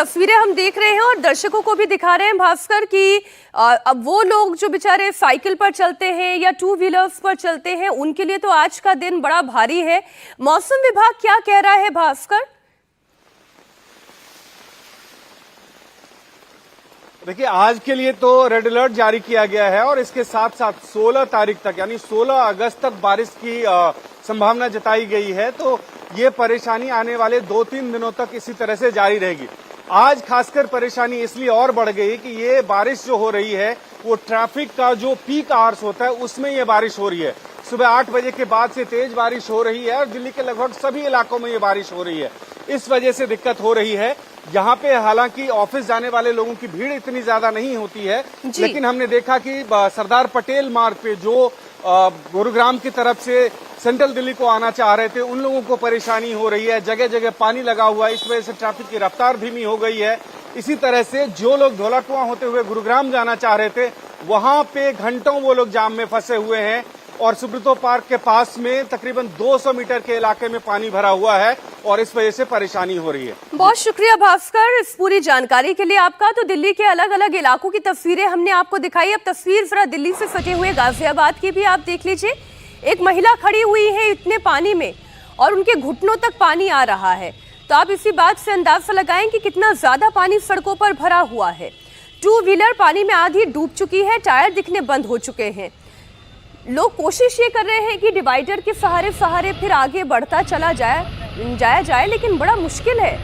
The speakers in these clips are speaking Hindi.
तस्वीरें हम देख रहे हैं और दर्शकों को भी दिखा रहे हैं भास्कर कि अब वो लोग जो बेचारे साइकिल पर चलते हैं या टू व्हीलर्स पर चलते हैं उनके लिए तो आज का दिन बड़ा भारी है। मौसम विभाग क्या कह रहा है भास्कर? देखिए, आज के लिए तो रेड अलर्ट जारी किया गया है और इसके साथ साथ 16 तारीख तक यानी 16 अगस्त तक बारिश की संभावना जताई गई है। तो ये परेशानी आने वाले 2-3 दिनों तक इसी तरह से जारी रहेगी। आज खासकर परेशानी इसलिए और बढ़ गई कि ये बारिश जो हो रही है वो ट्रैफिक का जो पीक आवर्स होता है उसमें ये बारिश हो रही है। सुबह 8 बजे के बाद से तेज बारिश हो रही है और दिल्ली के लगभग सभी इलाकों में ये बारिश हो रही है। इस वजह से दिक्कत हो रही है। यहाँ पे हालांकि ऑफिस जाने वाले लोगों की भीड़ इतनी ज्यादा नहीं होती है, लेकिन हमने देखा कि सरदार पटेल मार्ग पे जो गुरुग्राम की तरफ से सेंट्रल दिल्ली को आना चाह रहे थे उन लोगों को परेशानी हो रही है। जगह जगह पानी लगा हुआ है, इस वजह से ट्रैफिक की रफ्तार धीमी हो गई है। इसी तरह से जो लोग धौलाकुआं होते हुए गुरुग्राम जाना चाह रहे थे वहां पे घंटों वो लोग जाम में फंसे हुए हैं और सुब्रतो पार्क के पास में तकरीबन 200 मीटर के इलाके में पानी भरा हुआ है और इस वजह से परेशानी हो रही है। बहुत शुक्रिया भास्कर इस पूरी जानकारी के लिए आपका। तो दिल्ली के अलग अलग इलाकों की तस्वीरें हमने आपको दिखाई। अब तस्वीर जरा दिल्ली से सटे हुए गाजियाबाद की भी आप देख लीजिए। एक महिला खड़ी हुई है इतने पानी में और उनके घुटनों तक पानी आ रहा है। तो आप इसी बात से अंदाजा लगाएं कि कितना ज्यादा पानी सड़कों पर भरा हुआ है। टू व्हीलर पानी में आधी डूब चुकी है, टायर दिखने बंद हो चुके हैं। लोग कोशिश ये कर रहे हैं कि डिवाइडर के सहारे फिर आगे बढ़ता चला जाया जाए, लेकिन बड़ा मुश्किल है।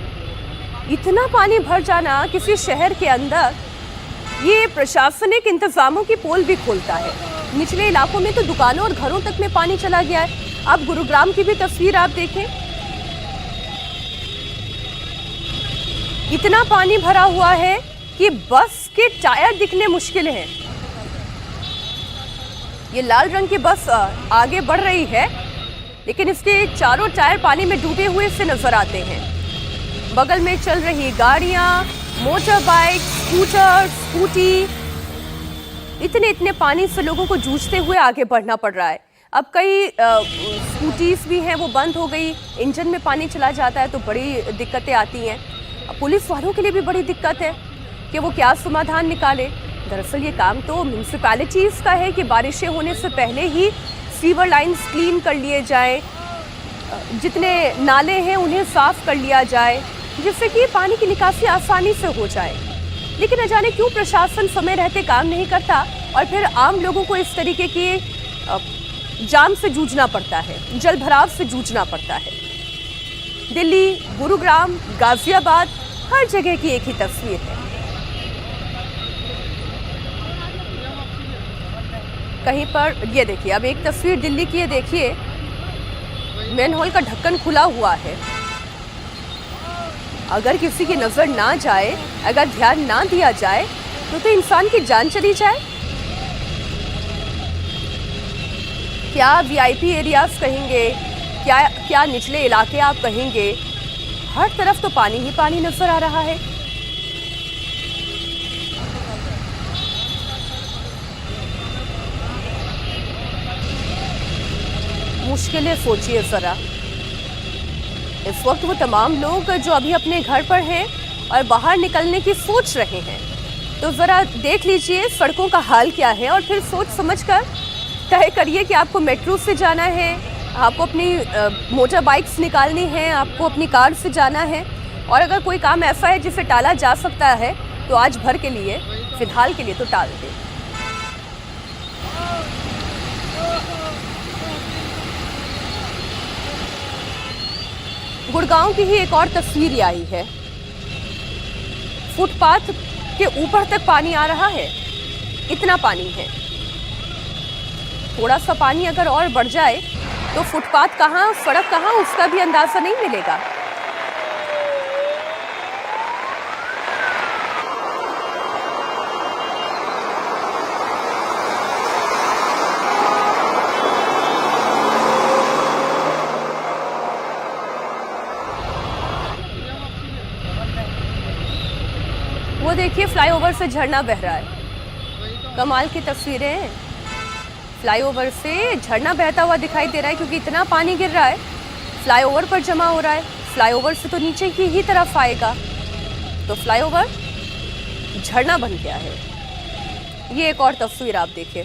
इतना पानी भर जाना किसी शहर के अंदर ये प्रशासनिक इंतजामों की पोल भी खोलता है। निचले इलाकों में तो दुकानों और घरों तक में पानी चला गया है। अब गुरुग्राम की भी तस्वीर आप देखें, इतना पानी भरा हुआ है कि बस के टायर दिखने मुश्किल हैं। ये लाल रंग की बस आगे बढ़ रही है लेकिन इसके चारों टायर पानी में डूबे हुए से नजर आते हैं। बगल में चल रही गाड़ियां, मोटर बाइक, स्कूटर, स्कूटी, इतने पानी से लोगों को जूझते हुए आगे बढ़ना पड़ रहा है। अब कई स्कूटीज भी हैं वो बंद हो गई, इंजन में पानी चला जाता है तो बड़ी दिक्कतें आती हैं। अब पुलिस वालों के लिए भी बड़ी दिक्कत है कि वो क्या समाधान निकाले। दरअसल ये काम तो म्यूनिसिपैलिटीज का है कि बारिशें होने से पहले ही सीवर लाइंस क्लीन कर लिए जाए, जितने नाले हैं उन्हें साफ कर लिया जाए जिससे कि पानी की निकासी आसानी से हो जाए। लेकिन न जाने क्यों प्रशासन समय रहते काम नहीं करता और फिर आम लोगों को इस तरीके के जाम से जूझना पड़ता है, जल भराव से जूझना पड़ता है। दिल्ली, गुरुग्राम, गाजियाबाद, हर जगह की एक ही तस्वीर है। कहीं पर ये देखिए, अब एक तस्वीर दिल्ली की, ये देखिए मैनहोल का ढक्कन खुला हुआ है। अगर किसी की नजर ना जाए, अगर ध्यान ना दिया जाए तो इंसान की जान चली जाए। क्या वीआईपी एरियाज कहेंगे, क्या निचले इलाके आप कहेंगे, हर तरफ तो पानी ही पानी नजर आ रहा है। मुश्किलें सोचिए जरा। इस वक्त वो तमाम लोग जो अभी अपने घर पर हैं और बाहर निकलने की सोच रहे हैं, तो जरा देख लीजिए सड़कों का हाल क्या है और फिर सोच समझकर तय करिए कि आपको मेट्रो से जाना है, आपको अपनी मोटर बाइक्स निकालनी है, आपको अपनी कार से जाना है। और अगर कोई काम ऐसा है जिसे टाला जा सकता है तो आज भर के लिए, फिलहाल के लिए तो टाल दें। गुड़गांव की ही एक और तस्वीर आई है। फुटपाथ के ऊपर तक पानी आ रहा है, इतना पानी है। थोड़ा सा पानी अगर और बढ़ जाए तो फुटपाथ कहाँ, सड़क कहाँ, उसका भी अंदाजा नहीं मिलेगा। वो देखिए फ्लाईओवर से झरना बह रहा है। कमाल की तस्वीरें हैं। फ्लाईओवर से झरना बहता हुआ दिखाई दे रहा है क्योंकि इतना पानी गिर रहा है, फ्लाईओवर पर जमा हो रहा है। फ्लाईओवर से तो नीचे की ही तरफ आएगा। तो फ्लाईओवर झरना बन गया है। ये एक और तस्वीर आप देखिए।